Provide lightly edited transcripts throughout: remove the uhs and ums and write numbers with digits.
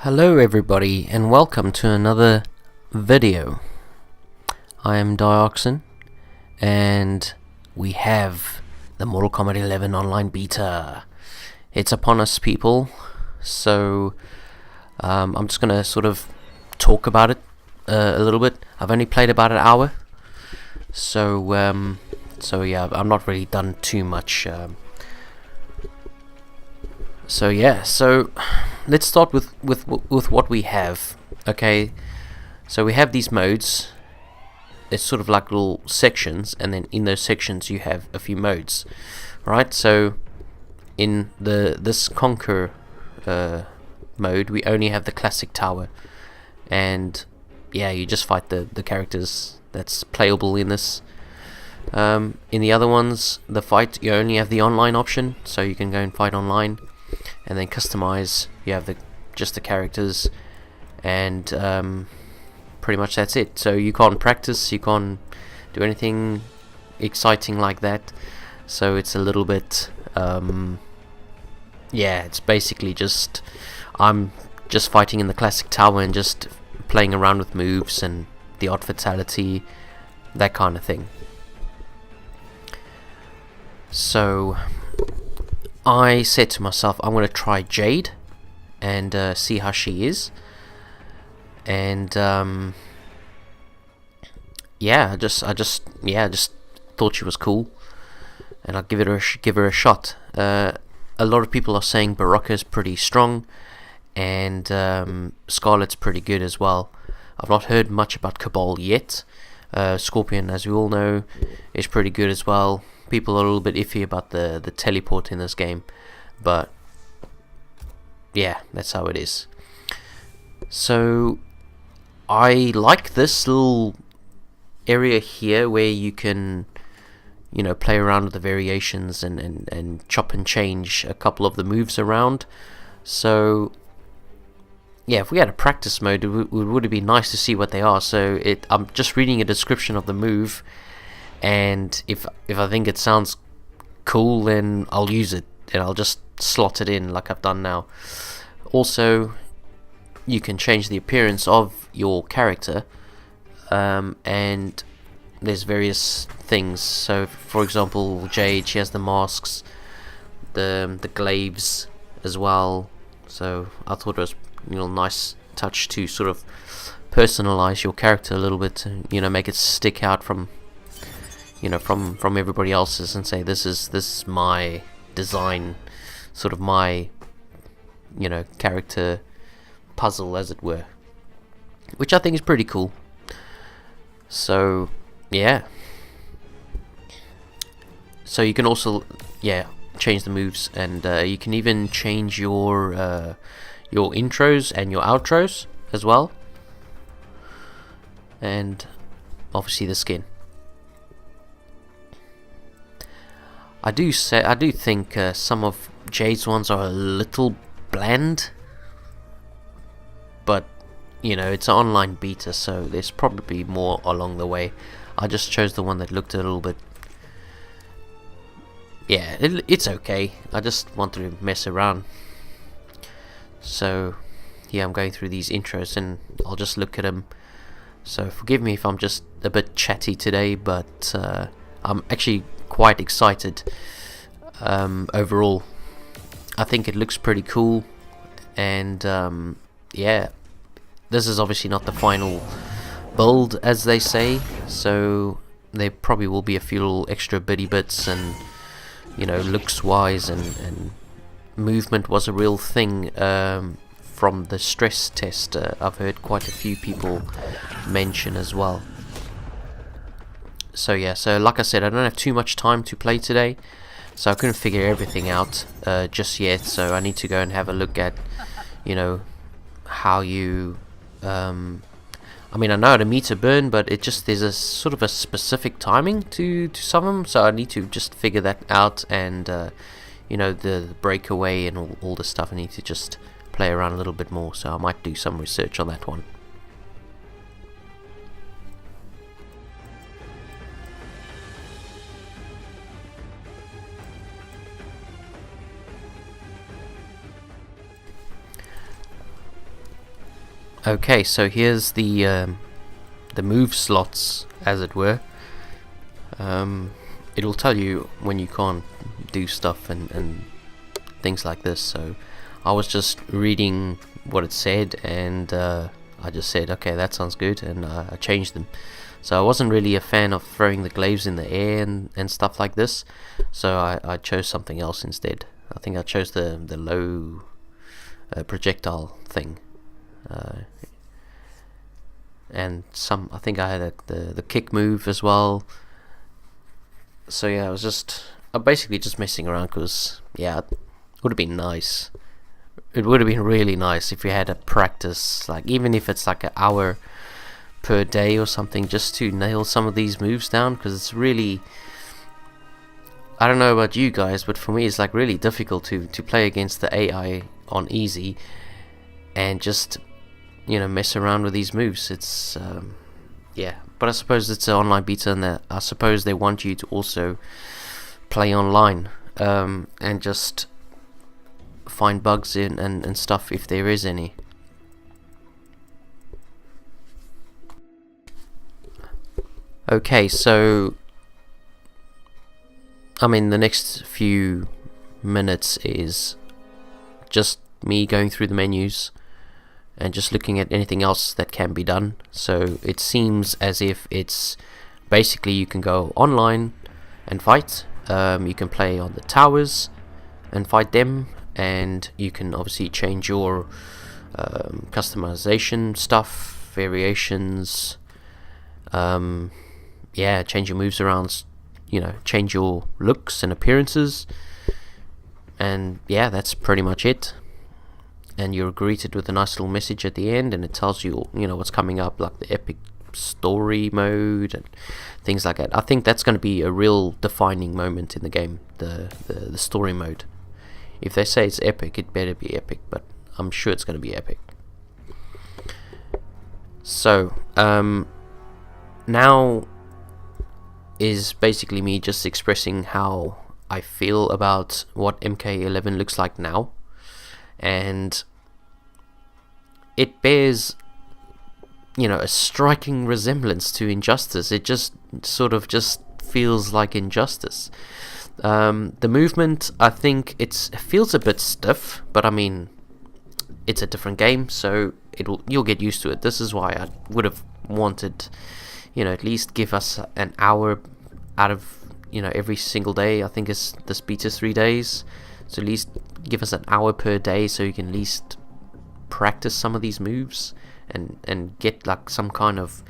Hello everybody and welcome to another video. I am Dioxin and we have the Mortal Kombat 11 online beta. It's upon us, people, so I'm just gonna sort of talk about it a little bit. I've only played about an hour, so yeah, I'm not really done too much. So let's start with what we have. Okay, so we have these modes. It's sort of like little sections, and then in those sections you have a few modes, right? So in this Conquer mode, we only have the classic tower, and yeah, you just fight the characters that's playable in this. In the other ones, the fight, you only have the online option, so you can go and fight online. And then customize, you have just the characters, and pretty much that's it. So you can't practice, you can't do anything exciting like that. So it's a little bit, yeah, it's basically just, I'm just fighting in the classic tower and just playing around with moves and the odd fatality, that kind of thing. So I said to myself, I'm going to try Jade and see how she is. And yeah, I just thought she was cool, and I'll give her a shot. A lot of people are saying Baraka's pretty strong, and Scarlet's pretty good as well. I've not heard much about Cabal yet. Scorpion, as we all know, is pretty good as well. People are a little bit iffy about the teleport in this game, but yeah, that's how it is. So I like this little area here where you can, you know, play around with the variations and chop and change a couple of the moves around. So yeah, if we had a practice mode, it would be nice to see what they are. So I'm just reading a description of the move, and if I think it sounds cool, then I'll use it, and I'll just slot it in like I've done now. Also, you can change the appearance of your character, and there's various things. So for example, Jade, she has the masks, the glaives as well. So I thought it was, you know, nice touch to sort of personalize your character a little bit, to, you know, make it stick out from, you know, from everybody else's, and say this is my design, sort of my, you know, character puzzle, as it were, which I think is pretty cool. So yeah, so you can also change the moves, and you can even change your intros and your outros as well, and obviously the skin. I do think some of Jade's ones are a little bland, but you know, it's an online beta, so there's probably more along the way. I just chose the one that looked a little bit, yeah, it's okay. I just wanted to mess around. So yeah, I'm going through these intros and I'll just look at them. So forgive me if I'm just a bit chatty today, but I'm actually quite excited. Overall, I think it looks pretty cool, and yeah, this is obviously not the final build, as they say, so there probably will be a few little extra bitty bits, and you know, looks wise and movement was a real thing. From the stress test, I've heard quite a few people mention as well. So yeah, so like I said, I don't have too much time to play today, so I couldn't figure everything out just yet. So I need to go and have a look at, you know, how you I mean, I know how to meter burn, but it just, there's a sort of a specific timing to some of them, so I need to just figure that out, and you know, the breakaway and all the stuff, I need to just play around a little bit more, so I might do some research on that one. Okay, so here's the move slots, as it were. It'll tell you when you can't do stuff and things like this. So I was just reading what it said, and I just said, okay, that sounds good, and I changed them. So I wasn't really a fan of throwing the glaives in the air and stuff like this, so I chose something else instead. I think I chose the low projectile thing, and I think I had the kick move as well. So yeah, I'm basically just messing around because, yeah, it would have been nice. It would have been really nice if you had a practice, like even if it's like an hour per day or something, just to nail some of these moves down, because it's really, I don't know about you guys, but for me it's like really difficult to play against the AI on easy and just, you know, mess around with these moves. It's yeah, but I suppose it's an online beta, and I suppose they want you to also play online and just find bugs in and stuff if there is any. Okay, so I mean, the next few minutes is just me going through the menus and just looking at anything else that can be done. So it seems as if it's basically you can go online and fight, you can play on the towers and fight them, and you can obviously change your customization stuff, variations, yeah, change your moves around, you know, change your looks and appearances, and yeah, that's pretty much it. And you're greeted with a nice little message at the end, and it tells you, you know, what's coming up, like the epic story mode and things like that. I think that's going to be a real defining moment in the game, the story mode. If they say it's epic, it better be epic, but I'm sure it's going to be epic. So now is basically me just expressing how I feel about what MK11 looks like now, and it bears, you know, a striking resemblance to Injustice. It just sort of just feels like Injustice. The movement, I think it feels a bit stiff, but I mean, it's a different game, so you'll get used to it. This is why I would have wanted, you know, at least give us an hour out of, you know, every single day. I think this beta's 3 days, so at least give us an hour per day so you can at least practice some of these moves and get like some kind of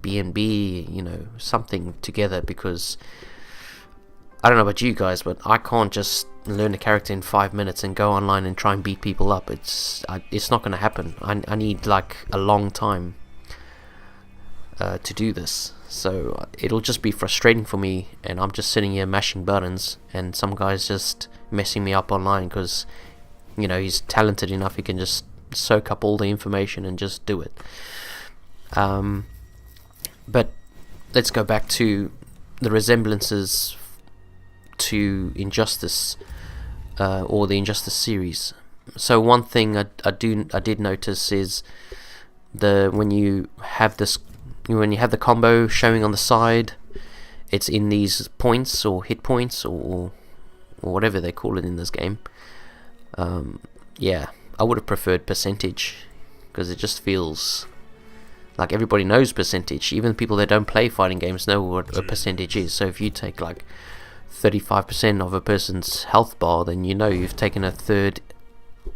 B&B, you know, something together, because I don't know about you guys, but I can't just learn a character in 5 minutes and go online and try and beat people up. It's not going to happen. I need like a long time to do this, so it'll just be frustrating for me, and I'm just sitting here mashing buttons, and some guy's just messing me up online because, you know, he's talented enough, he can just soak up all the information and just do it. But let's go back to the resemblances to Injustice, or the Injustice series. So one thing I did notice is when you have the combo showing on the side, it's in these points or hit points or whatever they call it in this game. Yeah, I would have preferred percentage, because it just feels like everybody knows percentage. Even people that don't play fighting games know what a percentage is. So if you take like 35% of a person's health bar, then you know you've taken a third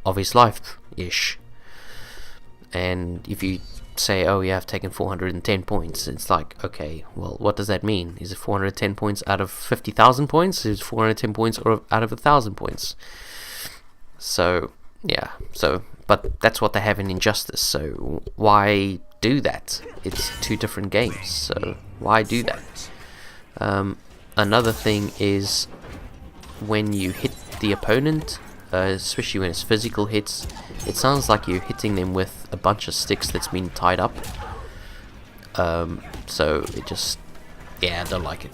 of his life-ish. And if you say, oh yeah, I've taken 410 points, it's like, okay, well, what does that mean? Is it 410 points out of 50,000 points? Is it 410 points or out of 1,000 points? So yeah, but that's what they have in Injustice, so why do that? It's two different games, so why do that? Another thing is when you hit the opponent, especially when it's physical hits, it sounds like you're hitting them with a bunch of sticks that's been tied up. So it just, yeah, I don't like it.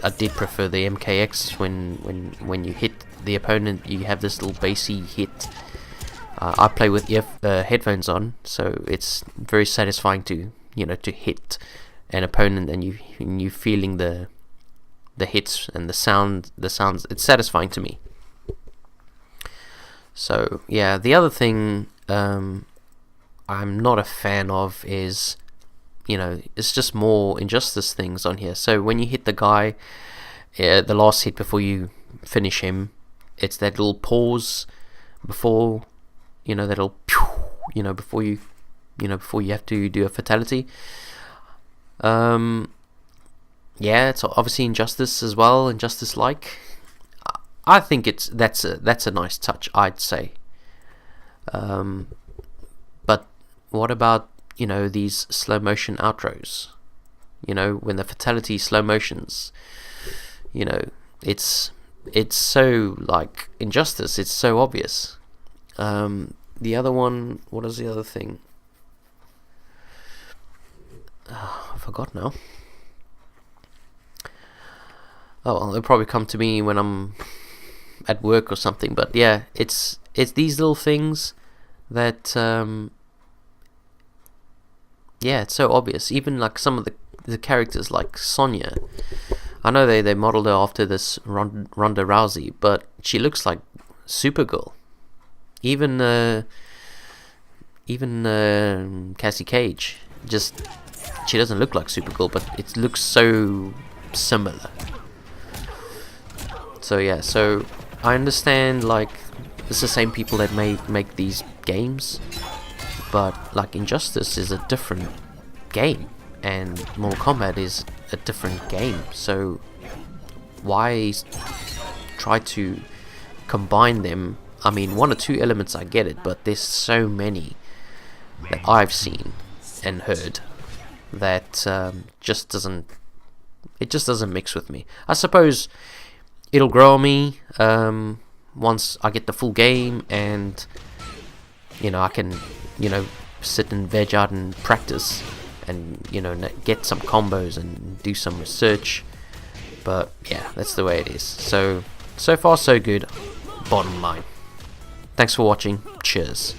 I did prefer the MKX when you hit the opponent, you have this little bassy hit, I play with headphones on, so it's very satisfying to to hit an opponent, and you feeling the hits and the sounds. It's satisfying to me. So yeah, the other thing I'm not a fan of is it's just more Injustice things on here. So when you hit the guy, the last hit before you finish him, it's that little pause before that'll before you have to do a fatality. Yeah, it's obviously Injustice as well, Injustice like. I think that's a nice touch, I'd say. But what about these slow motion outros? When the fatality slow motions, it's so like Injustice. It's so obvious. The other one, what is the other thing? I forgot now. Oh well, it'll probably come to me when I'm at work or something. But yeah, it's these little things that yeah, it's so obvious. Even like some of the characters, like Sonya. I know they modeled her after this Ronda Rousey, but she looks like Supergirl. Even Cassie Cage, she doesn't look like Supergirl, but it looks so similar. So yeah, so I understand like it's the same people that make these games, but like Injustice is a different game, and Mortal Kombat is a different game. So why try to combine them? I mean, one or two elements I get it, but there's so many that I've seen and heard that just doesn't mix with me. I suppose it'll grow on me once I get the full game, and I can sit and veg out and practice, and get some combos and do some research. But yeah, that's the way it is. So far so good, bottom line. Thanks for watching. Cheers.